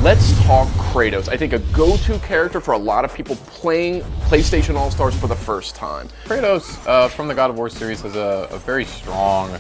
Let's talk Kratos. I think a go-to character for a lot of people playing PlayStation All-Stars for the first time. Kratos from the God of War series has a very strong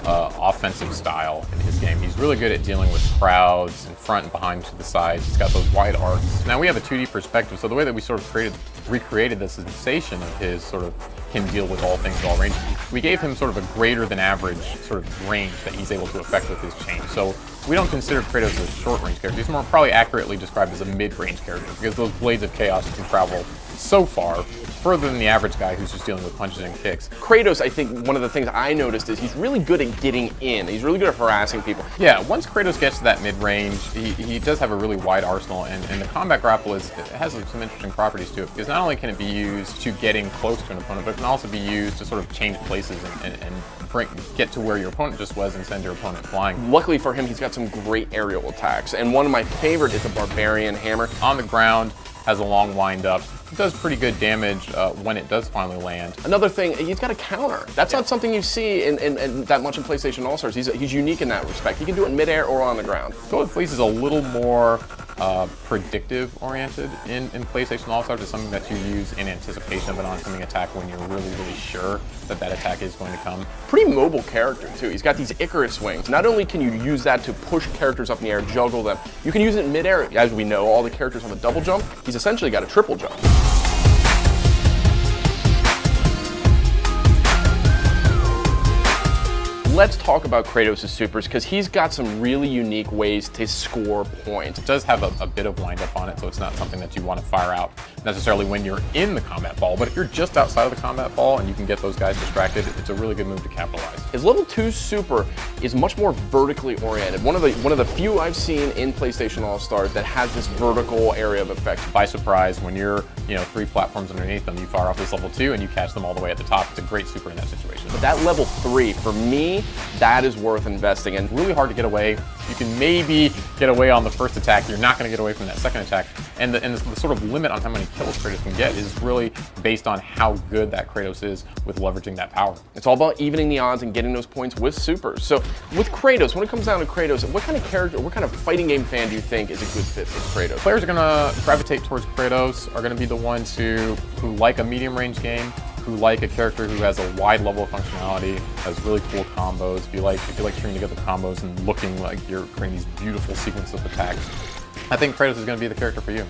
offensive style in his game. He's really good at dealing with crowds in front and behind to the sides. He's got those wide arcs. Now we have a 2D perspective, so the way that we sort of recreated the sensation of his sort of can deal with all things at all ranges, we gave him sort of a greater than average sort of range that he's able to affect with his chain. So we don't consider Kratos a short range character. He's more probably accurately described as a mid-range character because those blades of chaos can travel so far, further than the average guy who's just dealing with punches and kicks. Kratos, I think one of the things I noticed is he's really good at getting in. He's really good at harassing people. Yeah, once Kratos gets to that mid-range, he does have a really wide arsenal, and the combat grapple it has some interesting properties to it, because not only can it be used to getting close to an opponent, but it can also be used to sort of change places and get to where your opponent just was and send your opponent flying. Luckily for him, he's got some great aerial attacks, and one of my favorite is the Barbarian Hammer. On the ground, has a long wind up. It does pretty good damage when it does finally land. Another thing, he's got a counter. That's not something you see in that much in PlayStation All-Stars. He's unique in that respect. He can do it in midair or on the ground. Golden Fleece is a little more predictive oriented in PlayStation All-Stars. It's something that you use in anticipation of an oncoming attack when you're really sure that that attack is going to come. Pretty mobile character too. He's got these Icarus wings. Not only can you use that to push characters up in the air, juggle them, you can use it in midair. As we know, all the characters have a double jump. He's essentially got a triple jump. Let's talk about Kratos' supers, because he's got some really unique ways to score points. It does have a bit of wind up on it, so it's not something that you want to fire out necessarily when you're in the combat ball, but if you're just outside of the combat ball and you can get those guys distracted, it's a really good move to capitalize. His level 2 super is much more vertically oriented. One of the few I've seen in PlayStation All-Stars that has this vertical area of effect. By surprise, when you're 3 platforms underneath them, you fire off this level 2 and you catch them all the way at the top. It's a great super in that situation. But that level 3, for me, that is worth investing in. Really hard to get away. You can maybe get away on the first attack. You're not going to get away from that second attack. And the sort of limit on how many kills Kratos can get is really based on how good that Kratos is with leveraging that power. It's all about evening the odds and getting those points with supers. So with Kratos, when it comes down to Kratos, what kind of character, what kind of fighting game fan do you think is a good fit for Kratos? Players are going to gravitate towards Kratos, are going to be the ones who like a medium range game, who like a character who has a wide level of functionality, has really cool combos. If you like stringing together combos and looking like you're creating these beautiful sequences of attacks, I think Kratos is going to be the character for you.